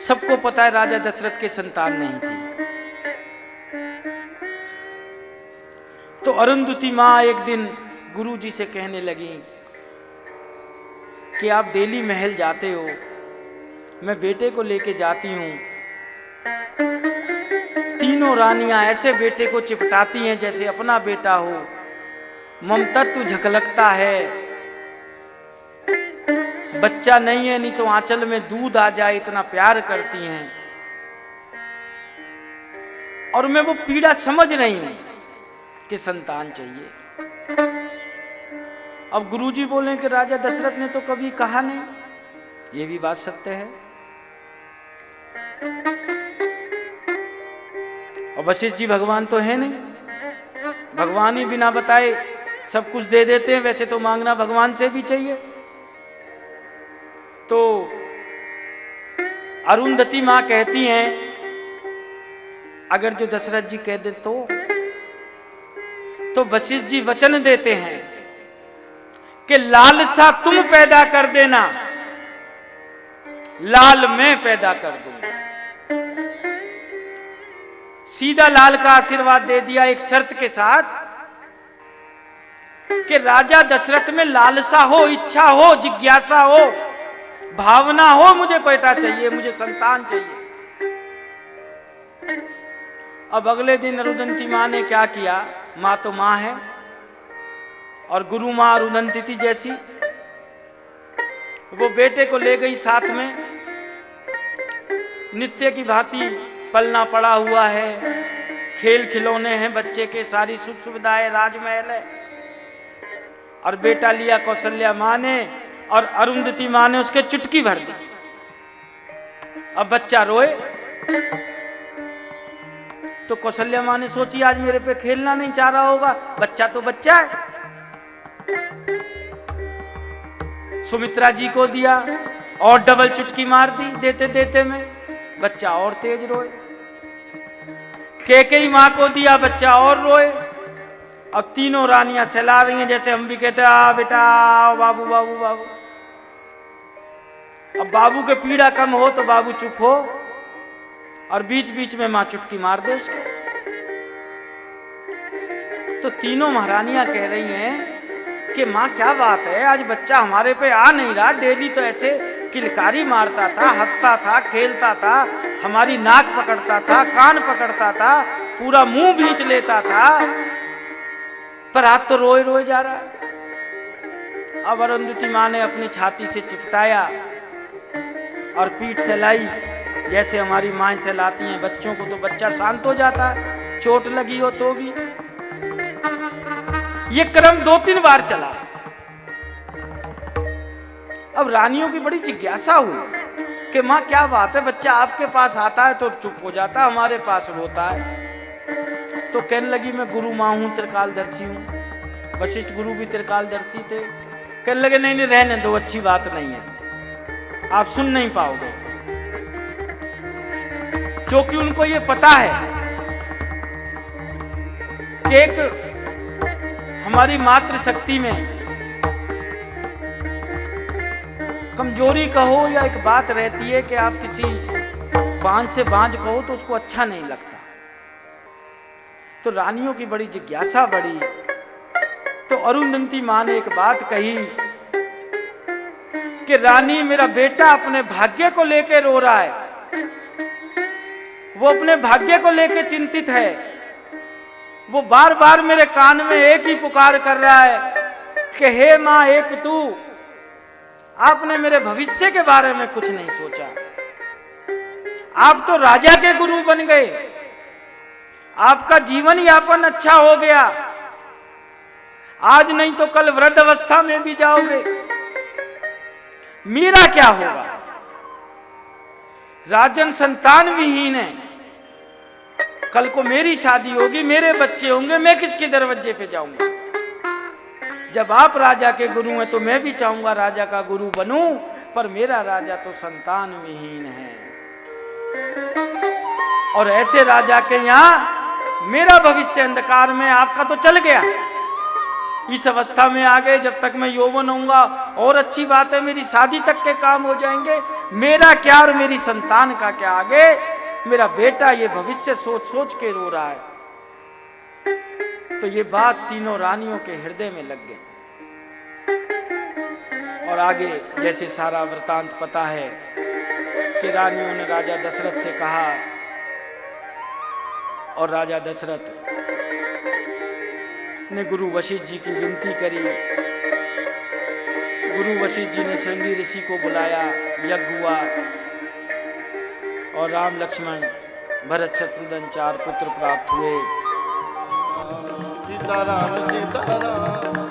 सबको पता है राजा दशरथ के संतान नहीं थी। तो अरुंधति मां एक दिन गुरु जी से कहने लगी कि आप डेली महल जाते हो, मैं बेटे को लेके जाती हूं। तीनों रानियां ऐसे बेटे को चिपटाती हैं जैसे अपना बेटा हो, ममतत्व झलकता है। बच्चा नहीं है, नहीं तो आंचल में दूध आ जाए, इतना प्यार करती हैं। और मैं वो पीड़ा समझ रही हूं कि संतान चाहिए। अब गुरुजी बोले कि राजा दशरथ ने तो कभी कहा नहीं, ये भी बात सत्य है। और वशिष्ठ जी भगवान तो है नहीं, भगवान ही बिना बताए सब कुछ दे देते हैं। वैसे तो मांगना भगवान से भी चाहिए। तो अरुंधति मां कहती हैं अगर जो दशरथ जी कह दे तो वशिष्ठ जी वचन देते हैं कि लालसा तुम पैदा कर देना, लाल मैं पैदा कर दूंगा। सीधा लाल का आशीर्वाद दे दिया एक शर्त के साथ कि राजा दशरथ में लालसा हो, इच्छा हो, जिज्ञासा हो, भावना हो, मुझे बेटा चाहिए, मुझे संतान चाहिए। अब अगले दिन अरुंधति मां ने क्या किया, मां तो मां है और गुरु मां अरुंधति जैसी, वो बेटे को ले गई साथ में। नित्य की भांति पलना पड़ा हुआ है, खेल खिलौने हैं बच्चे के, सारी सुख सुविधाएं, राजमहल है। और बेटा लिया कौशल्या मां ने और अरुंधति मां ने उसके चुटकी भर दी। अब बच्चा रोए तो कौशल्या मां ने सोची आज मेरे पे खेलना नहीं चाह रहा होगा, बच्चा तो बच्चा है। सुमित्रा जी को दिया और डबल चुटकी मार दी, देते देते में बच्चा और तेज रोए। कैकेयी मां को दिया, बच्चा और रोए। अब तीनों रानियां सहला रही हैं जैसे हम भी कहते हैं आ बेटा आओ, बाबू बाबू बाबू। अब बाबू के पीड़ा कम हो तो बाबू चुप हो और बीच बीच में मां चुटकी मार दे उसके। तो तीनों महारानियां कह रही हैं कि मां क्या बात है, आज बच्चा हमारे पे आ नहीं रहा, डेली तो ऐसे किलकारी मारता था, हंसता था, खेलता था, हमारी नाक पकड़ता था, कान पकड़ता था, पूरा मुंह भींच लेता था, पर आज तो रोए रोए जा रहा है। अब अरुंधति मां ने अपनी छाती से चिपटाया और पीठ सहलाई जैसे हमारी माएं सहलाती हैं बच्चों को, तो बच्चा शांत हो जाता है, चोट लगी हो तो भी। ये क्रम 2-3 बार चला। अब रानियों की बड़ी जिज्ञासा हुई कि मां क्या बात है, बच्चा आपके पास आता है तो चुप हो जाता है, हमारे पास रोता है। तो कहने लगी मैं गुरु मां हूं, त्रिकालदर्शी हूं। वशिष्ठ गुरु भी त्रिकालदर्शी थे। कहने लगे नहीं नहीं रहने दो, अच्छी बात नहीं है, आप सुन नहीं पाओगे। क्योंकि उनको ये पता है कि एक हमारी मातृ शक्ति में कमजोरी कहो या एक बात रहती है कि आप किसी बांझ से बांझ कहो तो उसको अच्छा नहीं लगता। तो रानियों की बड़ी जिज्ञासा बढ़ी। तो अरुंधति मां ने एक बात कही कि रानी मेरा बेटा अपने भाग्य को लेकर रो रहा है, वो अपने भाग्य को लेकर चिंतित है, वो बार बार मेरे कान में एक ही पुकार कर रहा है कि हे मां एक तू, आपने मेरे भविष्य के बारे में कुछ नहीं सोचा। आप तो राजा के गुरु बन गए, आपका जीवन यापन अच्छा हो गया, आज नहीं तो कल वृद्ध अवस्था में भी जाओगे, मेरा क्या होगा? राजन संतान विहीन है, कल को मेरी शादी होगी, मेरे बच्चे होंगे, मैं किसके दरवाजे पे जाऊंगा? जब आप राजा के गुरु हैं तो मैं भी चाहूंगा राजा का गुरु बनूं, पर मेरा राजा तो संतान विहीन है और ऐसे राजा के यहां मेरा भविष्य अंधकार में, आपका तो चल गया, इस अवस्था में आ गए, जब तक मैं यौवन होऊंगा और अच्छी बात है, मेरी शादी तक के काम हो जाएंगे, मेरा क्या और मेरी संतान का क्या। आगे मेरा बेटा ये भविष्य सोच सोच के रो रहा है। तो ये बात तीनों रानियों के हृदय में लग गई। और आगे जैसे सारा वृतांत पता है कि रानियों ने राजा दशरथ से कहा, और राजा दशरथ ने गुरु वशिष्ठ जी की विनती करी। गुरु वशिष्ठ जी ने श्रृंगी ऋषि को बुलाया, यज्ञ हुआ, और राम लक्ष्मण भरत शत्रुघ्न 4 पुत्र प्राप्त हुए। सीताराम सीताराम